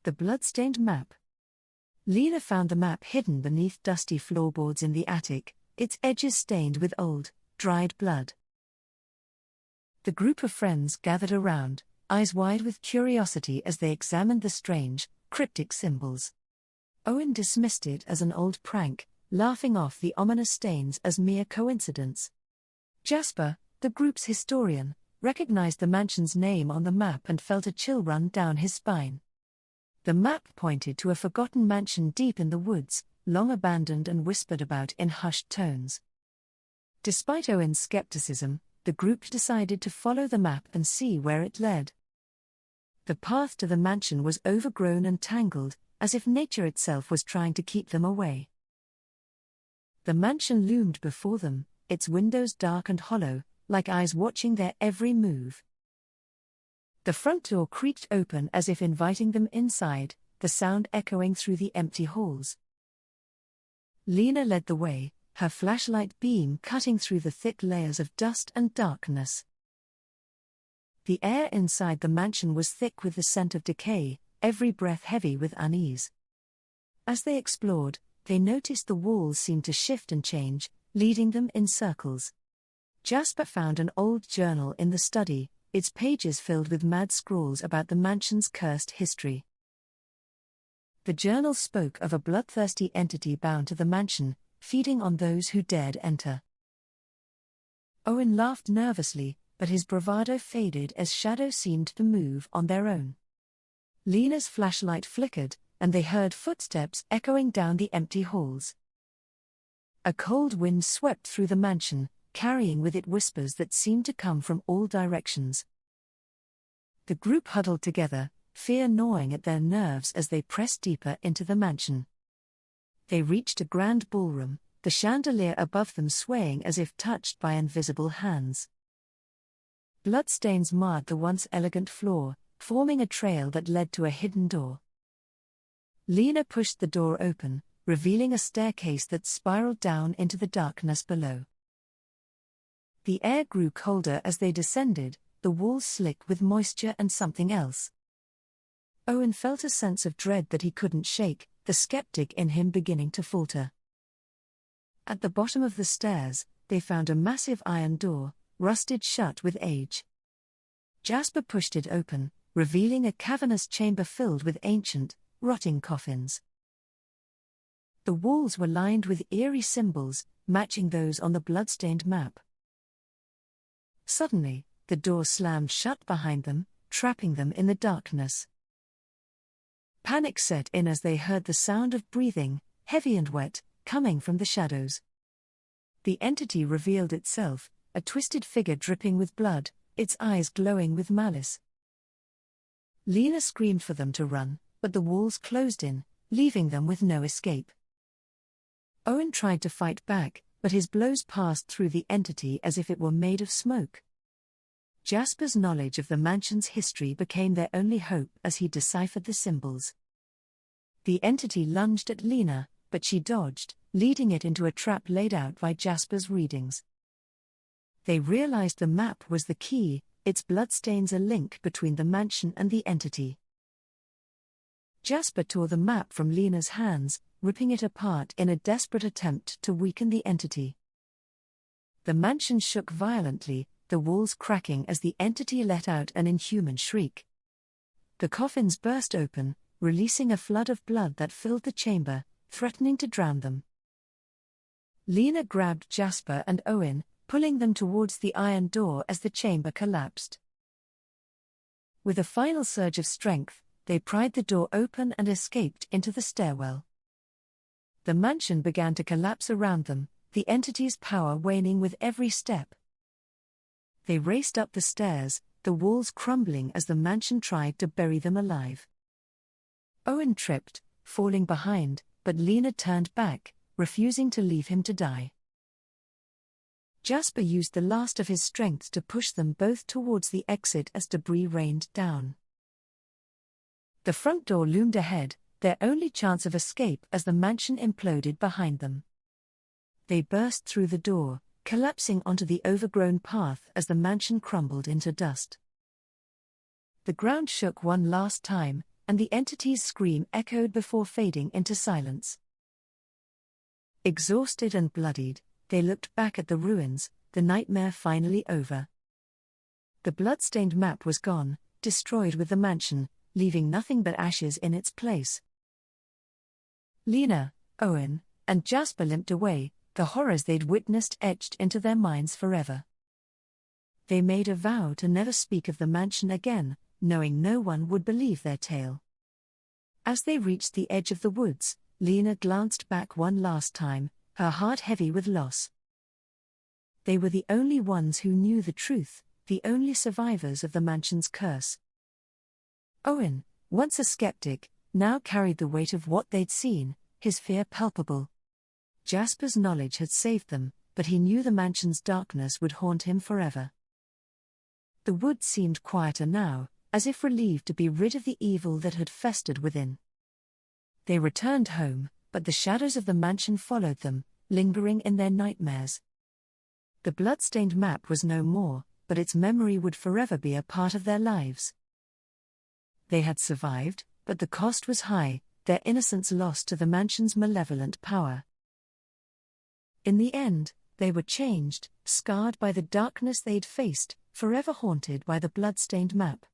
The Bloodstained Map. Lena found the map hidden beneath dusty floorboards in the attic, its edges stained with old, dried blood. The group of friends gathered around, eyes wide with curiosity as they examined the strange, cryptic symbols. Owen dismissed it as an old prank, laughing off the ominous stains as mere coincidence. Jasper, the group's historian, recognized the mansion's name on the map and felt a chill run down his spine. The map pointed to a forgotten mansion deep in the woods, long abandoned and whispered about in hushed tones. Despite Owen's skepticism, the group decided to follow the map and see where it led. The path to the mansion was overgrown and tangled, as if nature itself was trying to keep them away. The mansion loomed before them, its windows dark and hollow, like eyes watching their every move. The front door creaked open as if inviting them inside, the sound echoing through the empty halls. Lena led the way, her flashlight beam cutting through the thick layers of dust and darkness. The air inside the mansion was thick with the scent of decay, every breath heavy with unease. As they explored, they noticed the walls seemed to shift and change, leading them in circles. Jasper found an old journal in the study, its pages filled with mad scrawls about the mansion's cursed history. The journal spoke of a bloodthirsty entity bound to the mansion, feeding on those who dared enter. Owen laughed nervously, but his bravado faded as shadows seemed to move on their own. Lena's flashlight flickered, and they heard footsteps echoing down the empty halls. A cold wind swept through the mansion, carrying with it whispers that seemed to come from all directions. The group huddled together, fear gnawing at their nerves as they pressed deeper into the mansion. They reached a grand ballroom, the chandelier above them swaying as if touched by invisible hands. Bloodstains marred the once elegant floor, forming a trail that led to a hidden door. Lena pushed the door open, revealing a staircase that spiraled down into the darkness below. The air grew colder as they descended, the walls slick with moisture and something else. Owen felt a sense of dread that he couldn't shake, the skeptic in him beginning to falter. At the bottom of the stairs, they found a massive iron door, rusted shut with age. Jasper pushed it open, revealing a cavernous chamber filled with ancient, rotting coffins. The walls were lined with eerie symbols, matching those on the bloodstained map. Suddenly, the door slammed shut behind them, trapping them in the darkness. Panic set in as they heard the sound of breathing, heavy and wet, coming from the shadows. The entity revealed itself, a twisted figure dripping with blood, its eyes glowing with malice. Lena screamed for them to run, but the walls closed in, leaving them with no escape. Owen tried to fight back, but his blows passed through the entity as if it were made of smoke. Jasper's knowledge of the mansion's history became their only hope as he deciphered the symbols. The entity lunged at Lena, but she dodged, leading it into a trap laid out by Jasper's readings. They realized the map was the key, its bloodstains a link between the mansion and the entity. Jasper tore the map from Lena's hands, ripping it apart in a desperate attempt to weaken the entity. The mansion shook violently, the walls cracking as the entity let out an inhuman shriek. The coffins burst open, releasing a flood of blood that filled the chamber, threatening to drown them. Lena grabbed Jasper and Owen, pulling them towards the iron door as the chamber collapsed. With a final surge of strength, they pried the door open and escaped into the stairwell. The mansion began to collapse around them, the entity's power waning with every step. They raced up the stairs, the walls crumbling as the mansion tried to bury them alive. Owen tripped, falling behind, but Lena turned back, refusing to leave him to die. Jasper used the last of his strength to push them both towards the exit as debris rained down. The front door loomed ahead, their only chance of escape as the mansion imploded behind them. They burst through the door, collapsing onto the overgrown path as the mansion crumbled into dust. The ground shook one last time, and the entity's scream echoed before fading into silence. Exhausted and bloodied, they looked back at the ruins, the nightmare finally over. The bloodstained map was gone, destroyed with the mansion, leaving nothing but ashes in its place. Lena, Owen, and Jasper limped away, the horrors they'd witnessed etched into their minds forever. They made a vow to never speak of the mansion again, knowing no one would believe their tale. As they reached the edge of the woods, Lena glanced back one last time, her heart heavy with loss. They were the only ones who knew the truth, the only survivors of the mansion's curse. Owen, once a skeptic, now carried the weight of what they'd seen, his fear palpable. Jasper's knowledge had saved them, but he knew the mansion's darkness would haunt him forever. The woods seemed quieter now, as if relieved to be rid of the evil that had festered within. They returned home, but the shadows of the mansion followed them, lingering in their nightmares. The bloodstained map was no more, but its memory would forever be a part of their lives. They had survived, but the cost was high, their innocence lost to the mansion's malevolent power. In the end, they were changed, scarred by the darkness they'd faced, forever haunted by the bloodstained map.